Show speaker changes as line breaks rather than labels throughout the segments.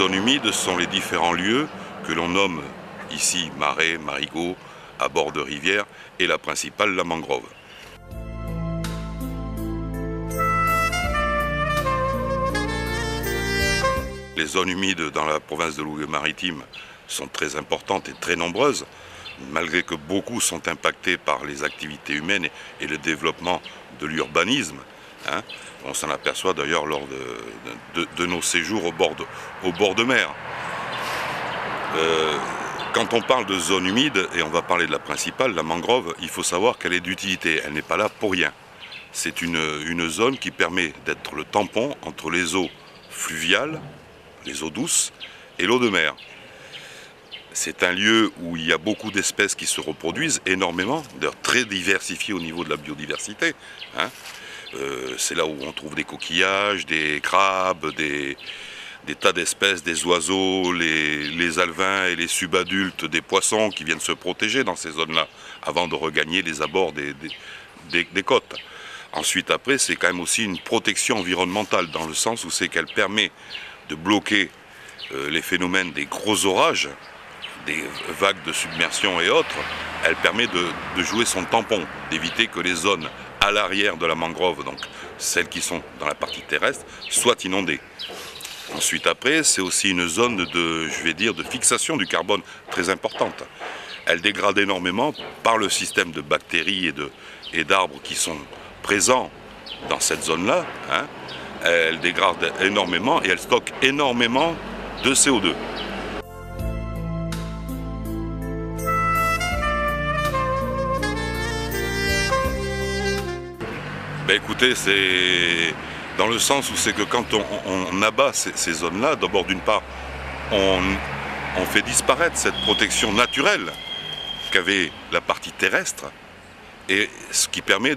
zones humides sont les différents lieux que l'on nomme ici marais, marigots, à bord de rivières, et la principale, la mangrove. Les zones humides dans la province de Loue-Maritime sont très importantes et très nombreuses, malgré que beaucoup sont impactés par les activités humaines et le développement de l'urbanisme. On s'en aperçoit d'ailleurs lors de nos séjours au bord de mer. Quand on parle de zone humide, et on va parler de la principale, la mangrove, il faut savoir qu'elle est d'utilité, elle n'est pas là pour rien. C'est une zone qui permet d'être le tampon entre les eaux fluviales, les eaux douces, et l'eau de mer. C'est un lieu où il y a beaucoup d'espèces qui se reproduisent énormément, d'ailleurs très diversifiées au niveau de la biodiversité. C'est là où on trouve des coquillages, des crabes, des tas d'espèces, des oiseaux, les alevins et les subadultes, des poissons qui viennent se protéger dans ces zones-là avant de regagner les abords des côtes. Ensuite, après, c'est quand même aussi une protection environnementale dans le sens où c'est qu'elle permet de bloquer les phénomènes des gros orages, des vagues de submersion et autres. Elle permet de jouer son tampon, d'éviter que les zones à l'arrière de la mangrove, donc celles qui sont dans la partie terrestre, soient inondées. Ensuite après, c'est aussi une zone de fixation du carbone très importante. Elle dégrade énormément par le système de bactéries et d'arbres qui sont présents dans cette zone-là. Elle dégrade énormément et elle stocke énormément de CO2. Écoutez, c'est dans le sens où c'est que quand on abat ces zones-là, d'abord d'une part, on fait disparaître cette protection naturelle qu'avait la partie terrestre, et ce qui permet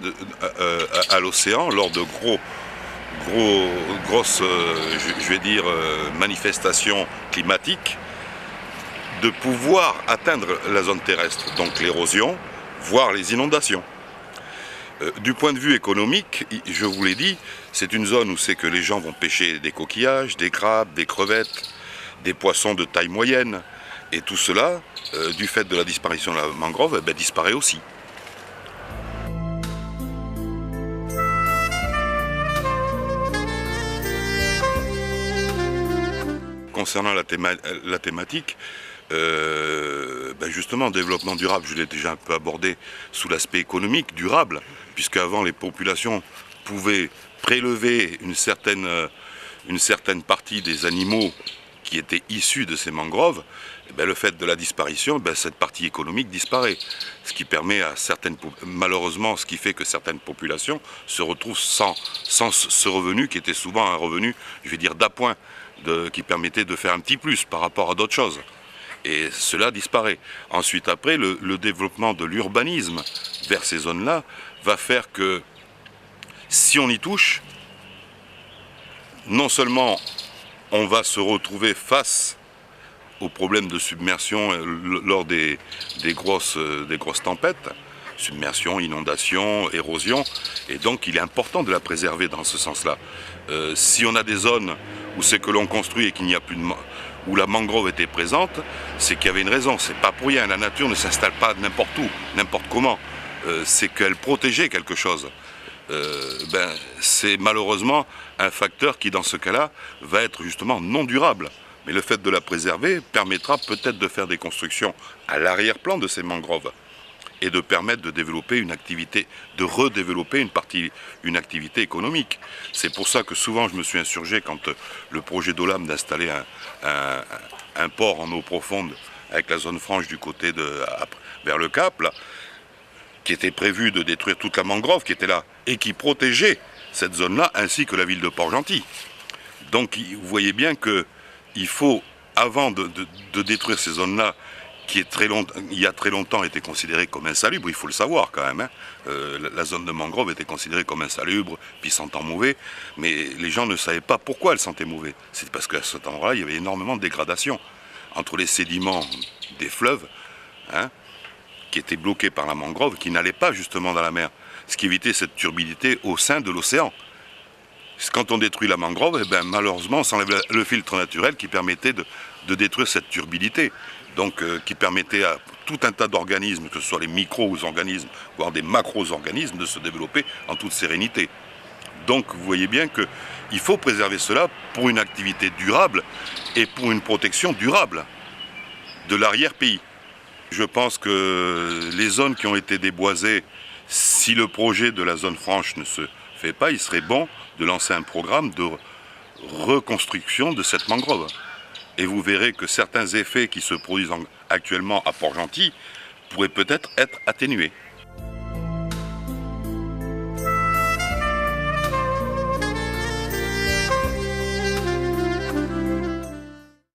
à l'océan, lors de grosses manifestations climatiques, de pouvoir atteindre la zone terrestre, donc l'érosion, voire les inondations. Du point de vue économique, je vous l'ai dit, c'est une zone où c'est que les gens vont pêcher des coquillages, des crabes, des crevettes, des poissons de taille moyenne. Et tout cela, du fait de la disparition de la mangrove, disparaît aussi. Concernant la thématique, justement, développement durable, je l'ai déjà un peu abordé sous l'aspect économique, durable, puisque avant les populations pouvaient prélever une certaine partie des animaux qui étaient issus de ces mangroves. Le fait de la disparition, cette partie économique disparaît. Ce qui permet à malheureusement, ce qui fait que certaines populations se retrouvent sans ce revenu qui était souvent un revenu, d'appoint, qui permettait de faire un petit plus par rapport à d'autres choses. Et cela disparaît. Ensuite, après, le développement de l'urbanisme vers ces zones-là va faire que, si on y touche, non seulement on va se retrouver face aux problèmes de submersion lors des grosses tempêtes, submersion, inondation, érosion, et donc il est important de la préserver dans ce sens-là. Si on a des zones où c'est que l'on construit et qu'il n'y a plus où la mangrove était présente, c'est qu'il y avait une raison, c'est pas pour rien, la nature ne s'installe pas n'importe où, n'importe comment, c'est qu'elle protégeait quelque chose. C'est malheureusement un facteur qui dans ce cas-là va être justement non durable. Mais le fait de la préserver permettra peut-être de faire des constructions à l'arrière-plan de ces mangroves et de permettre de développer une activité, de redévelopper une activité économique. C'est pour ça que souvent je me suis insurgé quand le projet d'Olam d'installer un port en eau profonde avec la zone franche du côté vers le Cap, là, qui était prévu de détruire toute la mangrove qui était là et qui protégeait cette zone-là ainsi que la ville de Port-Gentil. Donc vous voyez bien qu'il faut, avant de détruire ces zones-là, qui il y a très longtemps était considérée comme insalubre, il faut le savoir quand même. La zone de mangrove était considérée comme insalubre, puis sentant mauvais, mais les gens ne savaient pas pourquoi elle sentait mauvais. C'est parce qu'à cet endroit-là, il y avait énormément de dégradation entre les sédiments des fleuves, qui étaient bloqués par la mangrove, qui n'allaient pas justement dans la mer, ce qui évitait cette turbidité au sein de l'océan. Quand on détruit la mangrove, eh ben, malheureusement, on s'enlève le filtre naturel qui permettait de détruire cette turbidité. Donc, qui permettait à tout un tas d'organismes, que ce soit les micro-organismes, voire des macro-organismes, de se développer en toute sérénité. Donc, vous voyez bien qu'il faut préserver cela pour une activité durable et pour une protection durable de l'arrière-pays. Je pense que les zones qui ont été déboisées, si le projet de la zone franche ne se fait pas, il serait bon de lancer un programme de reconstruction de cette mangrove. Et vous verrez que certains effets qui se produisent actuellement à Port-Gentil pourraient peut-être être atténués.